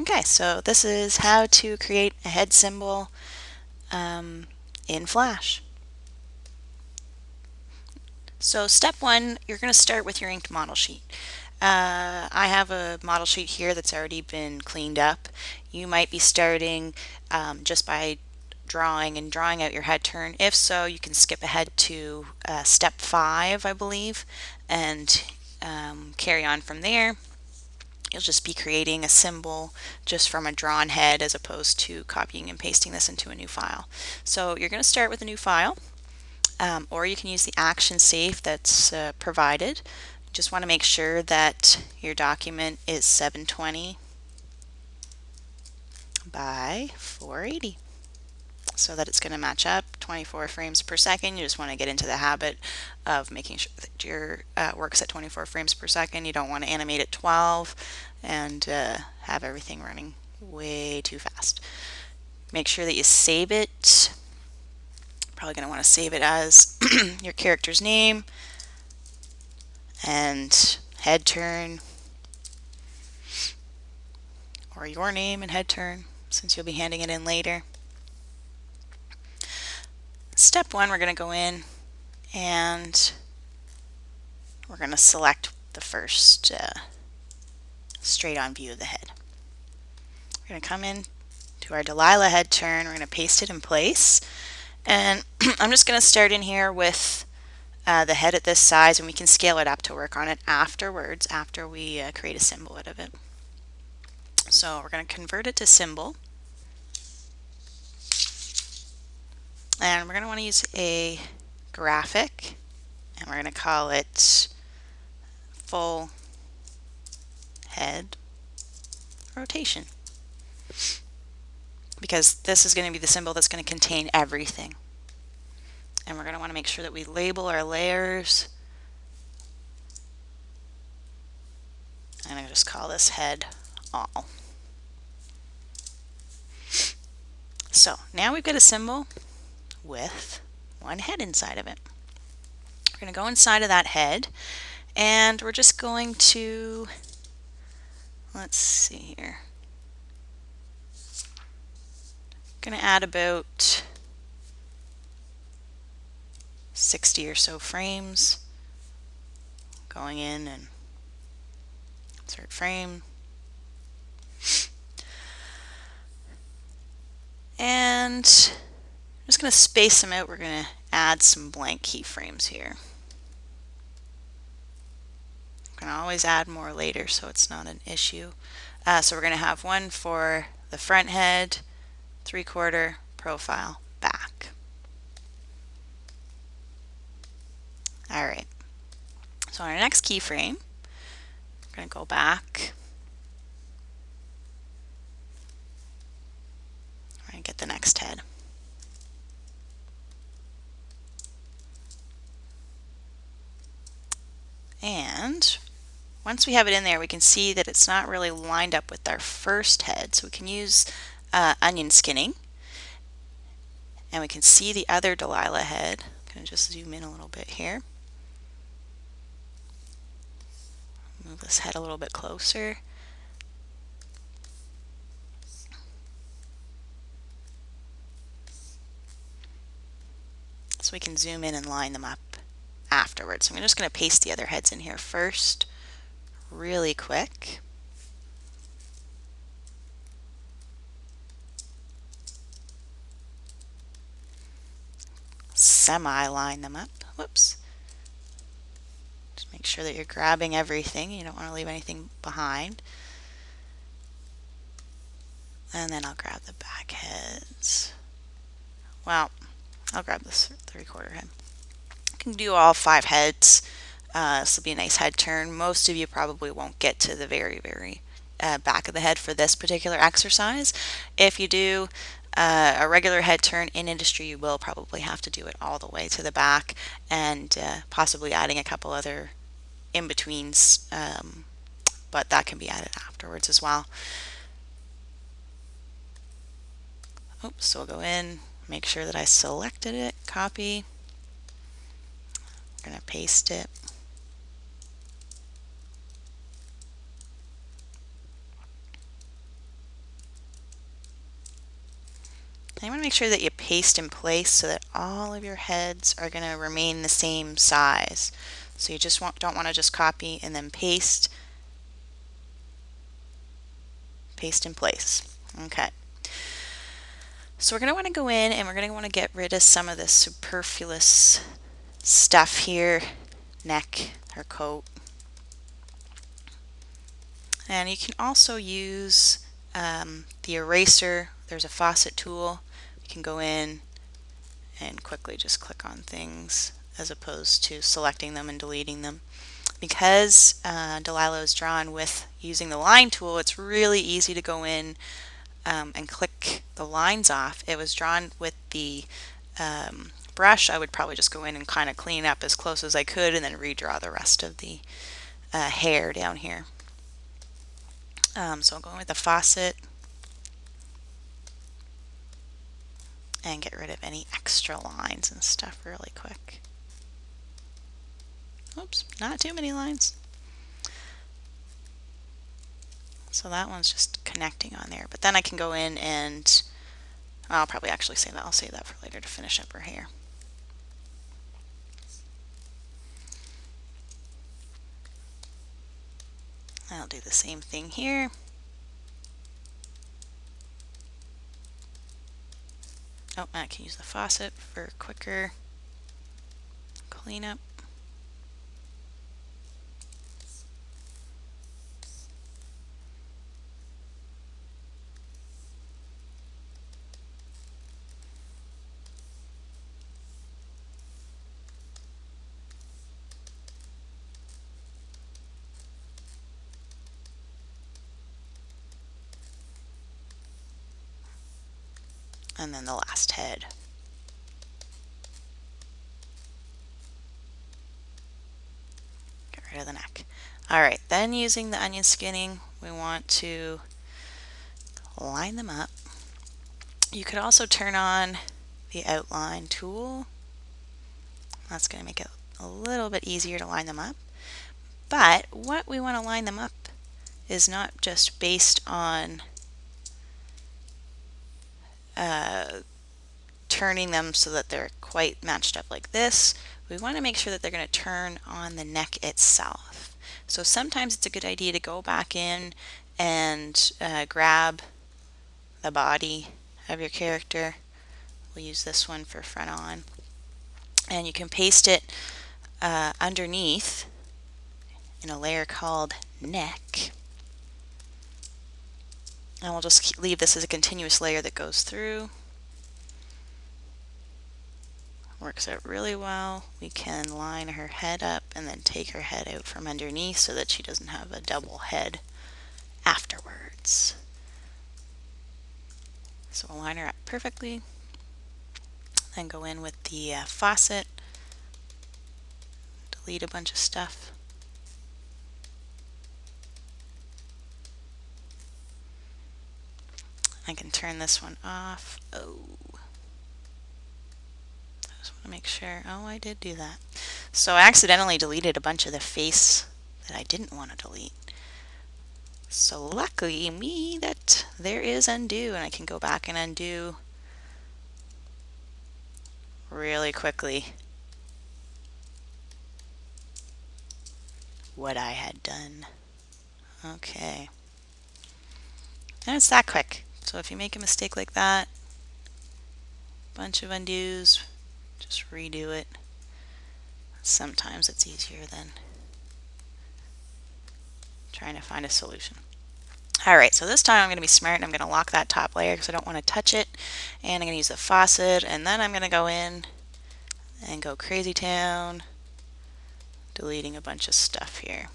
Okay, so this is how to create a head symbol in Flash. So step one, you're going to start with your inked model sheet. I have a model sheet here that's already been cleaned up. You might be starting just by drawing out your head turn. If so, you can skip ahead to step 5, I believe, and carry on from there. You'll just be creating a symbol just from a drawn head as opposed to copying and pasting this into a new file. So you're going to start with a new file, or you can use the action safe that's provided. Just want to make sure that your document is 720 by 480 so that it's going to match up 24 frames per second. You just want to get into the habit of making sure that your work's at 24 frames per second. You don't want to animate at 12 and have everything running way too fast. Make sure that you save it. Probably going to want to save it as your character's name and head turn, or your name and head turn, since you'll be handing it in later. Step one, we're going to go in and we're going to select the first straight on view of the head. We're going to come in to our Delilah head turn. We're going to paste it in place. And I'm just going to start in here with the head at this size, and we can scale it up to work on it afterwards, after we create a symbol out of it. So we're going to convert it to symbol. And we're going to want to use a graphic, and we're going to call it full head rotation, because this is going to be the symbol that's going to contain everything. And we're going to want to make sure that we label our layers. I'm going to just call this head all. So now we've got a symbol with one head inside of it. We're going to go inside of that head, and we're just going to, let's see here, going to add about 60 or so frames. Going in and insert frame. And I'm just going to space them out. We're going to add some blank keyframes here. I'm going to always add more later so it's not an issue. So we're going to have one for the front head, 3/4, profile, back. Alright, so on our next keyframe, we're going to go back. We're going to get the next head. And once we have it in there, we can see that it's not really lined up with our first head, so we can use onion skinning. And we can see the other Delilah head. I'm going to just zoom in a little bit here. Move this head a little bit closer. So we can zoom in and line them up afterwards. So I'm just going to paste the other heads in here first, really quick. Semi-line them up. Whoops. Just make sure that you're grabbing everything. You don't want to leave anything behind. And then I'll grab the back heads. Well, I'll grab this 3/4 head. You can do all 5 heads. This will be a nice head turn. Most of you probably won't get to the very back of the head for this particular exercise. If you do a regular head turn in industry, you will probably have to do it all the way to the back, and possibly adding a couple other in-betweens, but that can be added afterwards as well. Oops, so we'll go in, make sure that I selected it, copy. I'm going to paste it. And you want to make sure that you paste in place so that all of your heads are going to remain the same size. So you just don't want to just copy and then paste in place. Okay. So we're going to want to go in and we're going to want to get rid of some of this superfluous stuff here, neck or coat. And you can also use the eraser. There's a faucet tool. You can go in and quickly just click on things as opposed to selecting them and deleting them. Because Delilah is drawn with using the line tool, it's really easy to go in and click the lines off. It was drawn with the brush. I would probably just go in and kind of clean up as close as I could and then redraw the rest of the hair down here. So I'm going with the faucet and get rid of any extra lines and stuff really quick. Oops, not too many lines. So that one's just connecting on there. But then I can go in and I'll probably actually save that. I'll save that for later to finish up her hair. I'll do the same thing here. Oh, I can use the faucet for quicker cleanup. And then the last head. Get rid of the neck. Alright, then using the onion skinning, we want to line them up. You could also turn on the outline tool. That's going to make it a little bit easier to line them up. But what we want to line them up is not just based on turning them so that they're quite matched up like this. We want to make sure that they're going to turn on the neck itself. So sometimes it's a good idea to go back in and grab the body of your character. We'll use this one for front on. And you can paste it underneath in a layer called neck. And we'll just leave this as a continuous layer that goes through. Works out really well. We can line her head up and then take her head out from underneath so that she doesn't have a double head afterwards. So we'll line her up perfectly. Then go in with the faucet, delete a bunch of stuff. I can turn this one off. Oh, I just want to make sure. Oh, I did do that. So I accidentally deleted a bunch of the face that I didn't want to delete. So luckily me that there is undo, and I can go back and undo really quickly what I had done. Okay. And it's that quick. So if you make a mistake like that, bunch of undos, just redo it. Sometimes it's easier than trying to find a solution. Alright, so this time I'm going to be smart and I'm going to lock that top layer because I don't want to touch it. And I'm going to use the faucet, and then I'm going to go in and go crazy town, deleting a bunch of stuff here.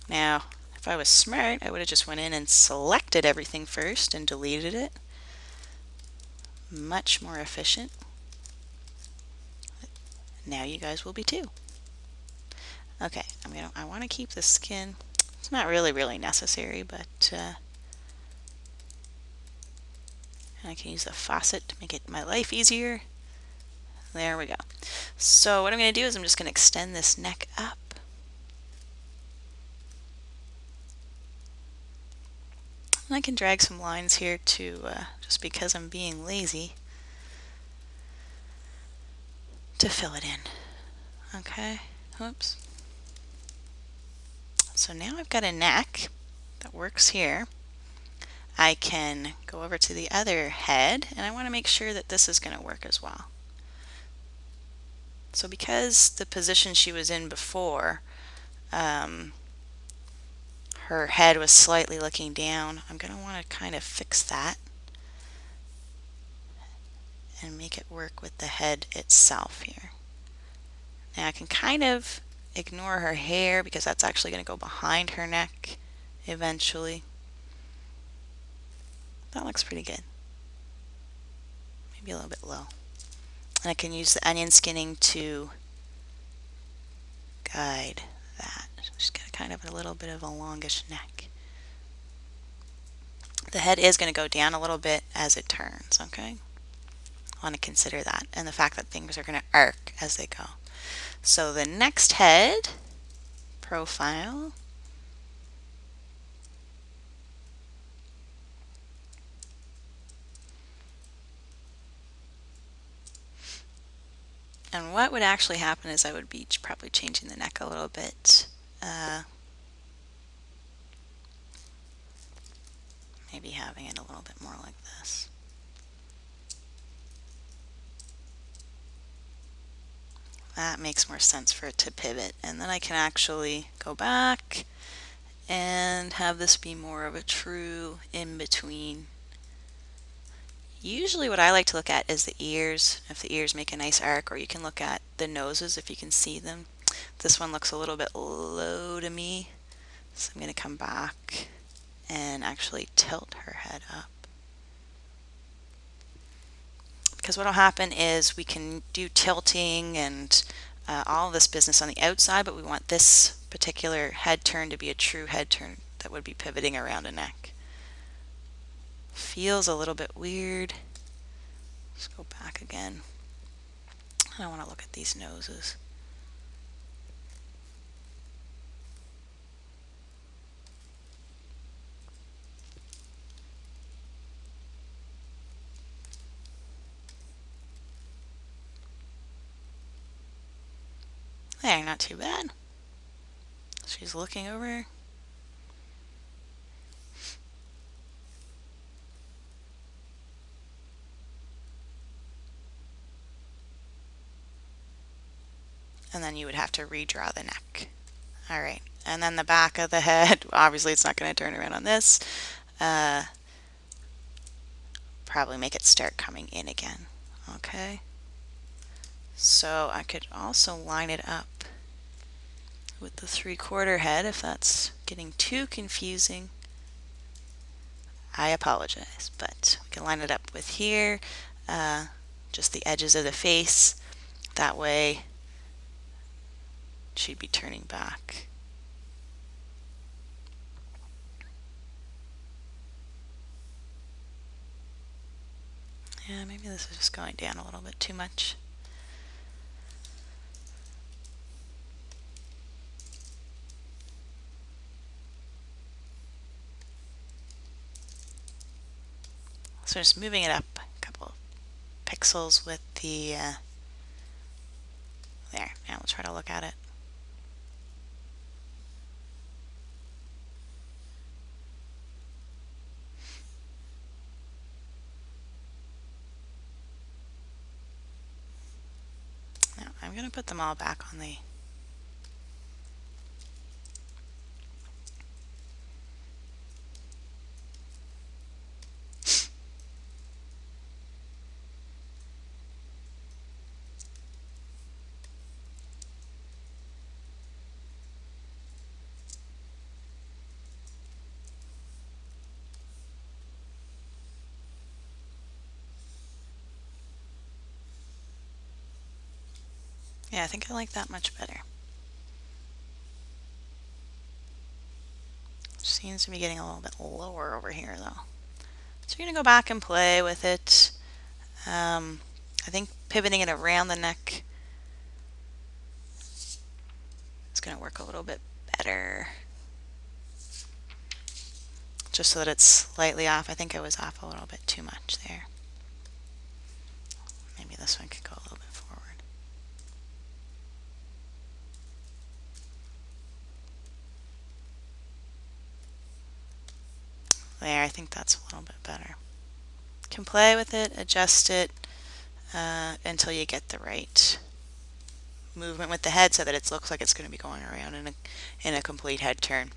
Now, if I was smart, I would have just went in and selected everything first and deleted it. Much more efficient. Now you guys will be too. Okay, I want to keep the skin. It's not really necessary, but I can use the faucet to make it my life easier. There we go. So what I'm going to do is I'm just going to extend this neck up. And I can drag some lines here to, just because I'm being lazy, to fill it in. Okay, whoops. So now I've got a neck that works here. I can go over to the other head, and I want to make sure that this is going to work as well. So because the position she was in before, her head was slightly looking down, I'm going to want to kind of fix that and make it work with the head itself here. Now I can kind of ignore her hair because that's actually going to go behind her neck eventually. That looks pretty good. Maybe a little bit low. And I can use the onion skinning to guide that. She's got kind of a little bit of a longish neck. The head is going to go down a little bit as it turns, okay? I want to consider that and the fact that things are going to arc as they go. So the next head profile, and what would actually happen is I would be probably changing the neck a little bit. Maybe having it a little bit more like this. That makes more sense for it to pivot. And then I can actually go back and have this be more of a true in-between. Usually what I like to look at is the ears, if the ears make a nice arc, or you can look at the noses if you can see them. This one looks a little bit low to me, so I'm going to come back and actually tilt her head up. Because what will happen is we can do tilting and all of this business on the outside, but we want this particular head turn to be a true head turn that would be pivoting around a neck. Feels a little bit weird. Let's go back again. I want to look at these noses. There, not too bad. She's looking over. And then you would have to redraw the neck. All right, and then the back of the head, obviously it's not going to turn around on this. Probably make it start coming in again. Okay, so I could also line it up with the 3/4 head if that's getting too confusing. I apologize, but we can line it up with here, just the edges of the face. That way she'd be turning back. Yeah, maybe this is just going down a little bit too much. So just moving it up a couple of pixels with the, there, now we'll try to look at it. Now I'm going to put them all back on the yeah, I think I like that much better. Seems to be getting a little bit lower over here though. So you're going to go back and play with it. I think pivoting it around the neck is going to work a little bit better. just so that it's slightly off. I think I was off a little bit too much there. Maybe this one could go a little bit forward. There, I think that's a little bit better. You can play with it, adjust it until you get the right movement with the head so that it looks like it's going to be going around in a complete head turn.